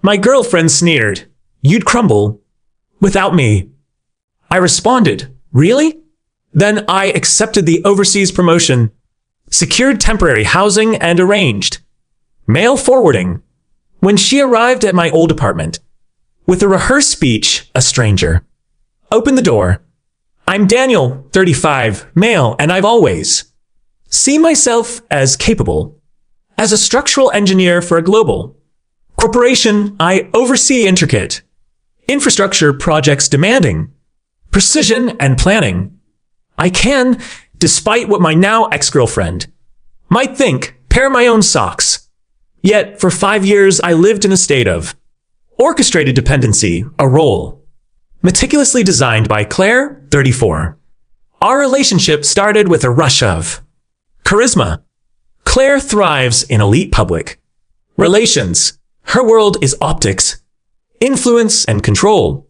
My girlfriend sneered. You'd crumble. Without me. I responded, really? Then I accepted the overseas promotion, secured temporary housing, and arranged mail forwarding. When she arrived at my old apartment, with a rehearsed speech, a stranger opened the door. I'm Daniel, 35, male, and I've always seen myself as capable. As a structural engineer for a global corporation, I oversee intricate infrastructure projects demanding precision and planning. I can, despite what my now ex-girlfriend might think, pair my own socks. Yet, for 5 years, I lived in a state of orchestrated dependency, a role meticulously designed by Claire, 34. Our relationship started with a rush of charisma. Claire thrives in elite public relations. Her world is optics, influence, and control.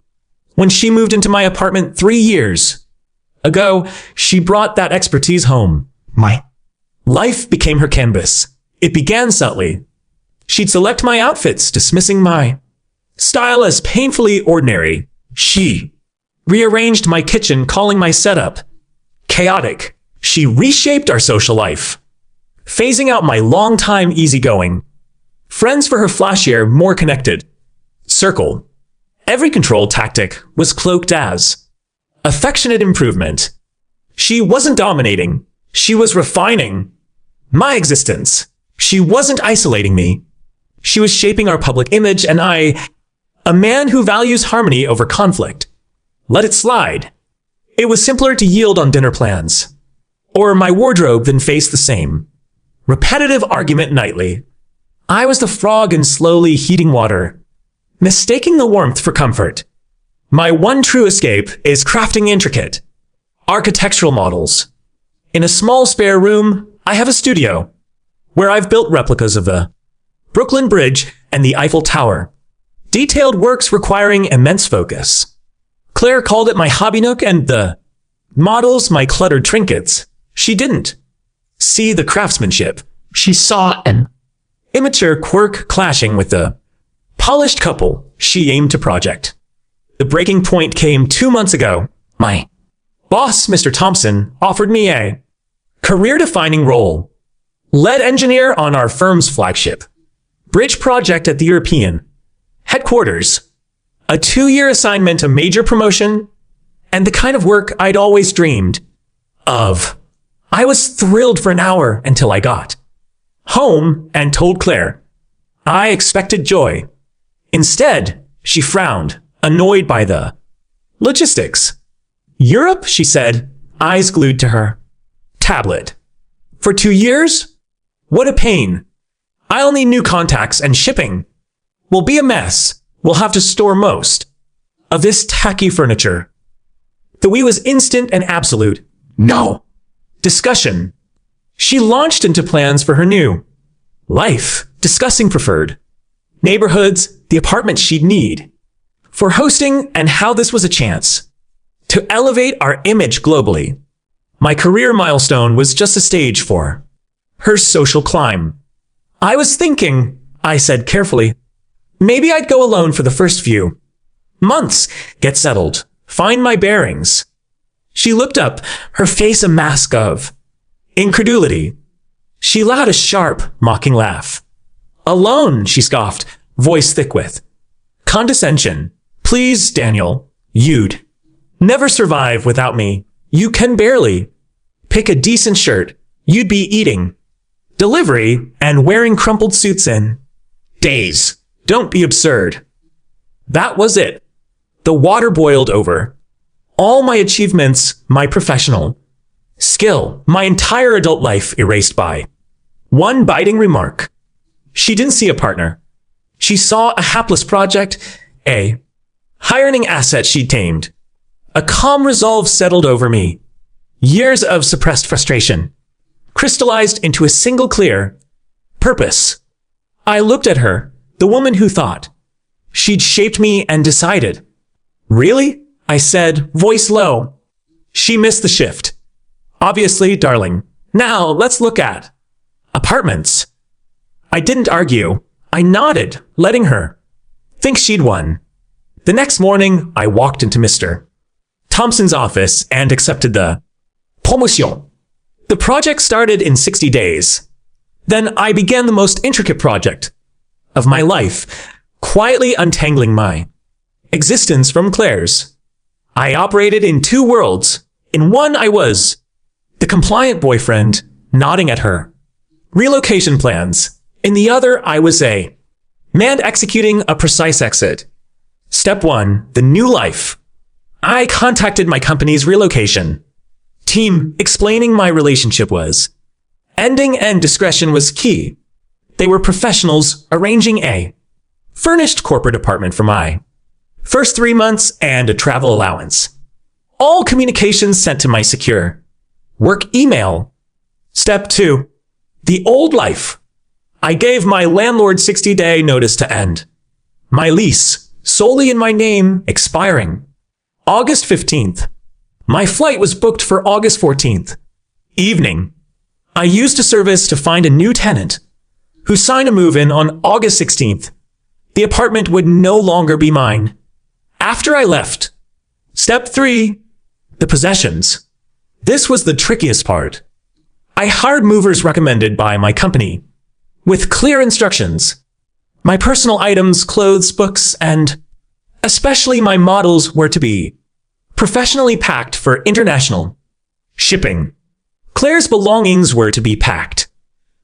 When she moved into my apartment 3 years ago, she brought that expertise home. My life became her canvas. It began subtly. She'd select my outfits, dismissing my style as painfully ordinary. She rearranged my kitchen, calling my setup chaotic. She reshaped our social life, phasing out my longtime easygoing friends for her flashier, more connected circle. Every control tactic was cloaked as affectionate improvement. She wasn't dominating. She was refining my existence. She wasn't isolating me. She was shaping our public image, and I, a man who values harmony over conflict, let it slide. It was simpler to yield on dinner plans or my wardrobe than face the same repetitive argument nightly. I was the frog in slowly heating water, mistaking the warmth for comfort. My one true escape is crafting intricate architectural models. In a small spare room, I have a studio where I've built replicas of the Brooklyn Bridge and the Eiffel Tower. Detailed works requiring immense focus. Claire called it my hobby nook, and the models my cluttered trinkets. She didn't see the craftsmanship. She saw an immature quirk clashing with the polished couple she aimed to project. The breaking point came 2 months ago. My boss, Mr. Thompson, offered me a career-defining role. Lead engineer on our firm's flagship bridge project at the European headquarters. A 2-year assignment, a major promotion, and the kind of work I'd always dreamed of. I was thrilled for an hour until I got home and told Claire I expected joy. Instead, she frowned, annoyed by the logistics. Europe, she said, eyes glued to her tablet. For 2 years? What a pain. I'll need new contacts, and shipping will be a mess. We'll have to store most of this tacky furniture. The we was instant and absolute. No. Discussion. She launched into plans for her new life, discussing preferred neighborhoods, the apartment she'd need for hosting, and how this was a chance to elevate our image globally. My career milestone was just a stage for her social climb. I was thinking, I said carefully, maybe I'd go alone for the first few months, get settled, find my bearings. She looked up, her face a mask of incredulity. She let out a sharp, mocking laugh. Alone, she scoffed, voice thick with condescension. Please, Daniel, you'd never survive without me. You can barely pick a decent shirt. You'd be eating delivery and wearing crumpled suits in days. Don't be absurd. That was it. The water boiled over. All my achievements, my professional skill, my entire adult life erased by one biting remark. She didn't see a partner. She saw a hapless project, a hirening asset she'd tamed. A calm resolve settled over me. Years of suppressed frustration crystallized into a single clear purpose. I looked at her, the woman who thought she'd shaped me, and decided. Really? I said, voice low. She missed the shift. Obviously, darling. Now, let's look at apartments. I didn't argue. I nodded, letting her Think she'd won. The next morning, I walked into Mr. Thompson's office and accepted the promotion. The project started in 60 days. Then I began the most intricate project of my life, quietly untangling my existence from Claire's. I operated in two worlds. In one, I was the compliant boyfriend, nodding at her relocation plans. In the other, I was a man executing a precise exit. Step 1, the new life. I contacted my company's relocation team, explaining my relationship was ending and discretion was key. They were professionals arranging a furnished corporate apartment for my first 3 months and a travel allowance. All communications sent to my secure work email. Step 2, the old life. I gave my landlord 60-day notice to end my lease, solely in my name, expiring August 15th. My flight was booked for August 14th. Evening. I used a service to find a new tenant who signed a move-in on August 16th. The apartment would no longer be mine after I left. Step 3, the possessions. This was the trickiest part. I hired movers recommended by my company with clear instructions. My personal items, clothes, books, and especially my models were to be professionally packed for international shipping. Claire's belongings were to be packed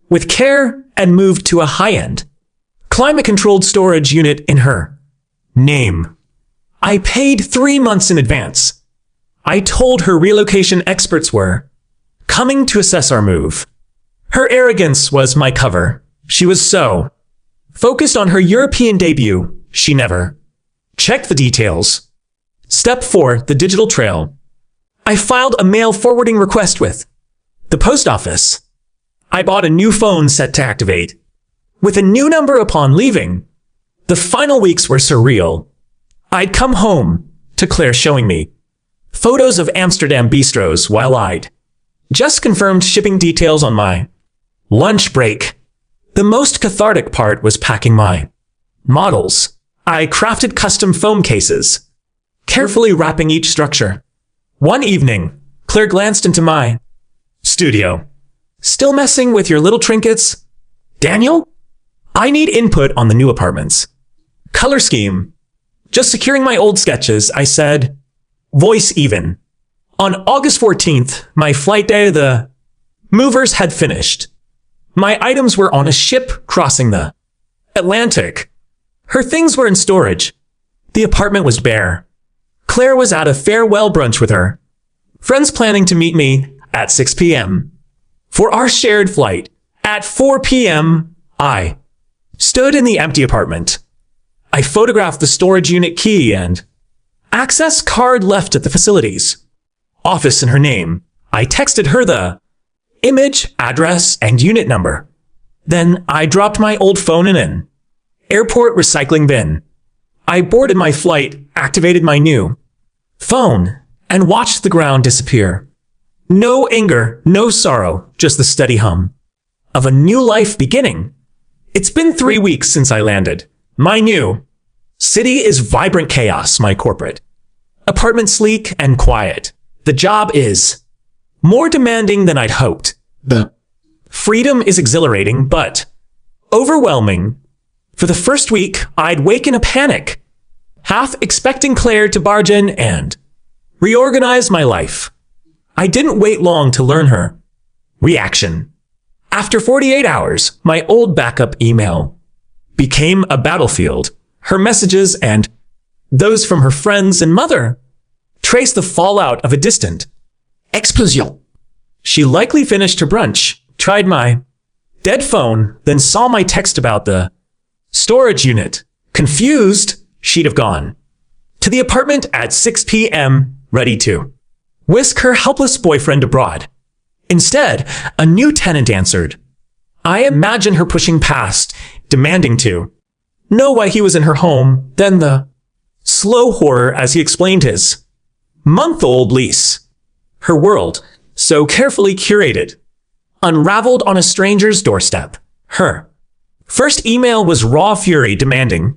with care and moved to a high-end, climate-controlled storage unit in her name. I paid 3 months in advance. I told her relocation experts were coming to assess our move. Her arrogance was my cover. She was so focused on her European debut, she never checked the details. Step 4, the digital trail. I filed a mail forwarding request with the post office. I bought a new phone set to activate with a new number upon leaving. The final weeks were surreal. I'd come home to Claire showing me photos of Amsterdam bistros while I'd just confirmed shipping details on my lunch break. The most cathartic part was packing my models. I crafted custom foam cases, carefully wrapping each structure. One evening, Claire glanced into my studio. Still messing with your little trinkets? Daniel? I need input on the new apartments. Color scheme. Just securing my old sketches, I said. Voice even. On August 14th, my flight day, the movers had finished. My items were on a ship crossing the Atlantic. Her things were in storage. The apartment was bare. Claire was at a farewell brunch with her friends, planning to meet me at 6 p.m. for our shared flight. At 4 p.m., I stood in the empty apartment. I photographed the storage unit key and access card left at the facilities office in her name. I texted her the image, address, and unit number. Then I dropped my old phone in an airport recycling bin. I boarded my flight, activated my new phone, and watched the ground disappear. No anger, no sorrow, just the steady hum of a new life beginning. It's been 3 weeks since I landed. My new city is vibrant chaos, my corporate apartment sleek and quiet. The job is more demanding than I'd hoped. The freedom is exhilarating, but overwhelming. For the first week, I'd wake in a panic, half expecting Claire to barge in and reorganize my life. I didn't wait long to learn her reaction. After 48 hours, my old backup email became a battlefield. Her messages and those from her friends and mother traced the fallout of a distant explosion. She likely finished her brunch, tried my dead phone, then saw my text about the storage unit. Confused, she'd have gone to the apartment at 6 p.m., ready to whisk her helpless boyfriend abroad. Instead, a new tenant answered. I imagine her pushing past, demanding to know why he was in her home, then the slow horror as he explained his month-old lease. Her world, so carefully curated, unraveled on a stranger's doorstep. Her first email was raw fury demanding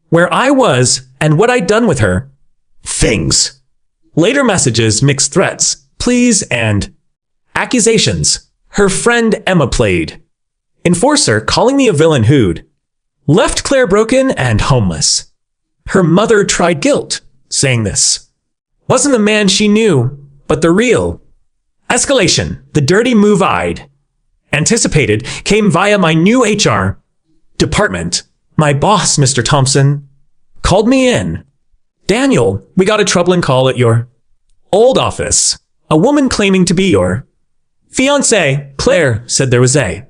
where I was and what I'd done with her. Things. Later messages mixed threats, pleas, and accusations. Her friend Emma played. Enforcer calling me a villain who'd left Claire broken and homeless. Her mother tried guilt, saying this wasn't the man she knew, but the real. Escalation, the dirty move I'd anticipated, came via my new HR department. My boss, Mr. Thompson, called me in. Daniel, we got a troubling call at your old office. A woman claiming to be your fiancée. Claire said there was a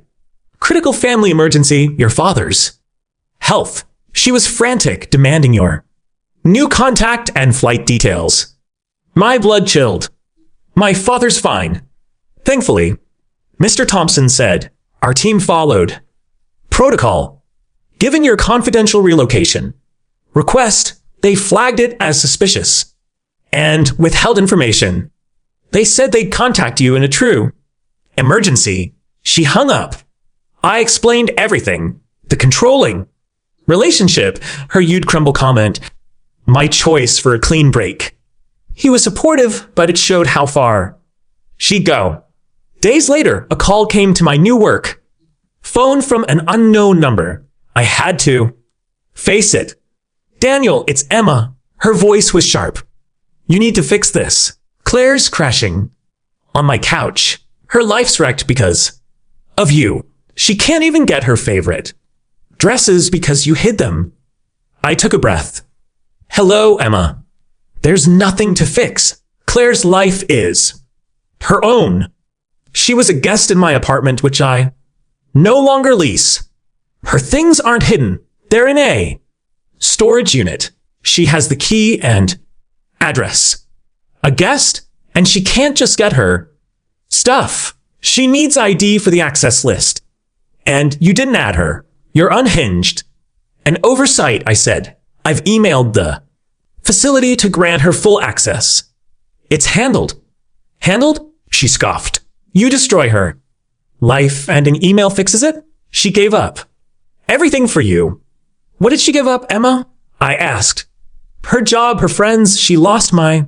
critical family emergency, your father's health. She was frantic, demanding your new contact and flight details. My blood chilled. My father's fine. Thankfully, Mr. Thompson said, our team followed protocol. Given your confidential relocation request, they flagged it as suspicious and withheld information. They said they'd contact you in a true emergency. She hung up. I explained everything. The controlling relationship, her you'd crumble comment. My choice for a clean break. He was supportive, but it showed how far she'd go. Days later, a call came to my new work phone from an unknown number. I had to face it. Daniel, it's Emma. Her voice was sharp. You need to fix this. Claire's crashing on my couch. Her life's wrecked because of you. She can't even get her favorite dresses because you hid them. I took a breath. Hello, Emma. There's nothing to fix. Claire's life is her own. She was a guest in my apartment, which I no longer lease. Her things aren't hidden. They're in a storage unit. She has the key and address. A guest, and she can't just get her stuff. She needs ID for the access list. And you didn't add her. You're unhinged. An oversight, I said. I've emailed the facility to grant her full access. It's handled. Handled? She scoffed. You destroy her life and an email fixes it? She gave up everything for you. What did she give up, Emma? I asked. Her job, her friends. She lost my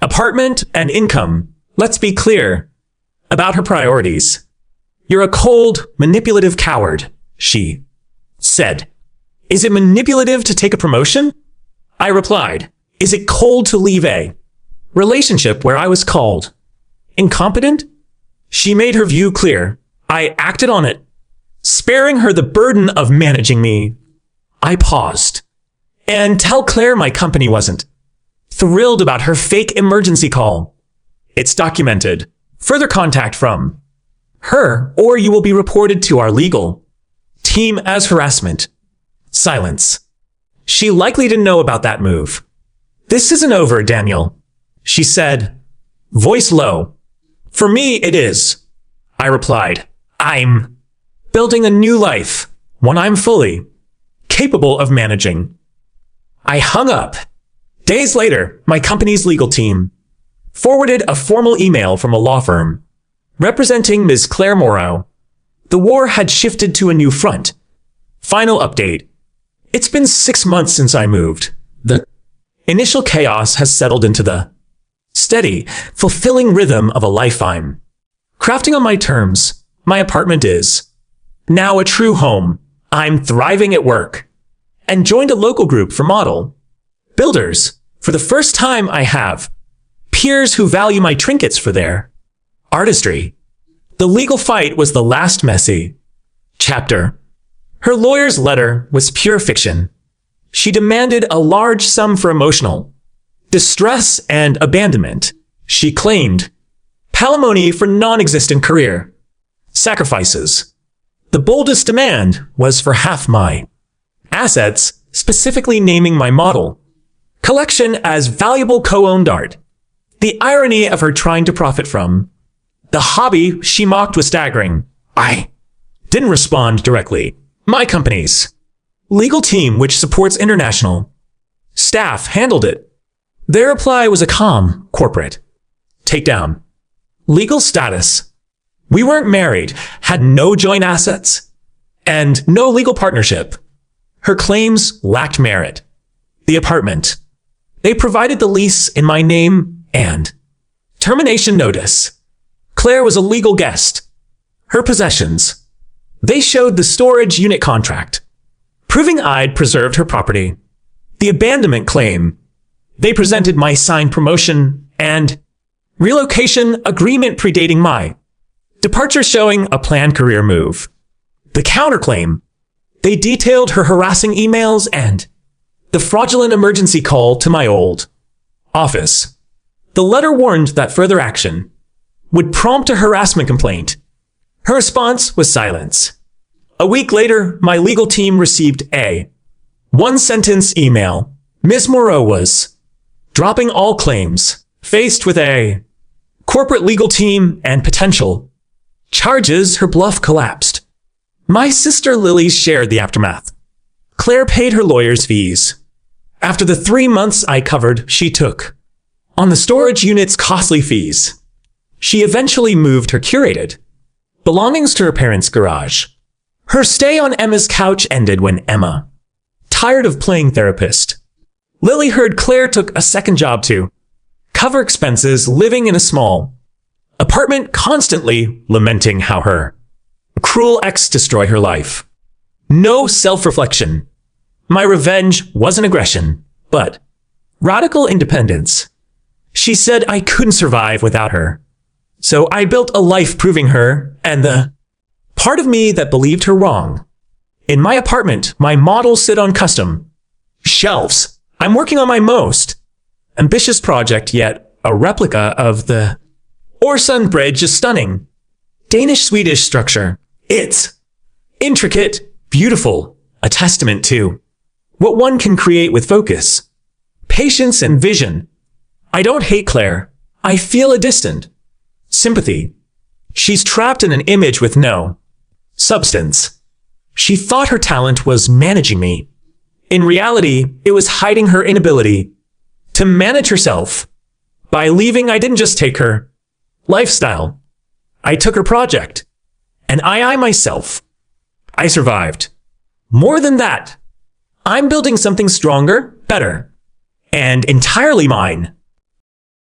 apartment and income. Let's be clear about her priorities. You're a cold, manipulative coward, she said. Is it manipulative to take a promotion? I replied. Is it cold to leave a relationship where I was called incompetent? She made her view clear. I acted on it, sparing her the burden of managing me. I paused. And tell Claire my company wasn't thrilled about her fake emergency call. It's documented. Further contact from her, or you will be reported to our legal team as harassment. Silence. She likely didn't know about that move. This isn't over, Daniel, she said, voice low. For me, it is. I replied, I'm building a new life, one I'm fully capable of managing. I hung up. Days later, my company's legal team forwarded a formal email from a law firm representing Ms. Claire Morrow. The war had shifted to a new front. Final update. It's been 6 months since I moved. The initial chaos has settled into the steady, fulfilling rhythm of a life I'm crafting on my terms. My apartment is now a true home. I'm thriving at work and joined a local group for model builders. For the first time, I have peers who value my trinkets for their artistry. The legal fight was the last messy chapter. Her lawyer's letter was pure fiction. She demanded a large sum for emotional distress and abandonment. She claimed palimony for non-existent career sacrifices. The boldest demand was for half my assets, specifically naming my model collection as valuable co-owned art. The irony of her trying to profit from the hobby she mocked was staggering. I didn't respond directly. My company's legal team, which supports international staff, handled it. Their reply was a calm, corporate takedown. Legal status. We weren't married, had no joint assets, and no legal partnership. Her claims lacked merit. The apartment. They provided the lease in my name and termination notice. Claire was a legal guest. Her possessions. They showed the storage unit contract, proving I'd preserved her property. The abandonment claim. They presented my signed promotion and relocation agreement predating my departure, showing a planned career move. The counterclaim. They detailed her harassing emails and the fraudulent emergency call to my old office. The letter warned that further action would prompt a harassment complaint. Her response was silence. A week later, my legal team received a one-sentence email. Ms. Moreau was dropping all claims, faced with a corporate legal team and potential charges. Her bluff collapsed. My sister Lily shared the aftermath. Claire paid her lawyer's fees. After the 3 months I covered, she took on the storage unit's costly fees. She eventually moved her curated belongings to her parents' garage. Her stay on Emma's couch ended when Emma, tired of playing therapist. Lily heard Claire took a second job to cover expenses, living in a small apartment, constantly lamenting how her cruel ex destroyed her life. No self-reflection. My revenge wasn't aggression, but radical independence. She said I couldn't survive without her. So I built a life proving her and the part of me that believed her wrong. In my apartment, my models sit on custom shelves. I'm working on my most ambitious project yet, a replica of the Øresund Bridge, is stunning. Danish-Swedish structure. It's intricate, beautiful, a testament to what one can create with focus, patience, and vision. I don't hate Claire. I feel a distant sympathy. She's trapped in an image with no substance. She thought her talent was managing me. In reality, it was hiding her inability to manage herself. By leaving, I didn't just take her lifestyle. I took her project. And I myself. I survived. More than that, I'm building something stronger, better, and entirely mine.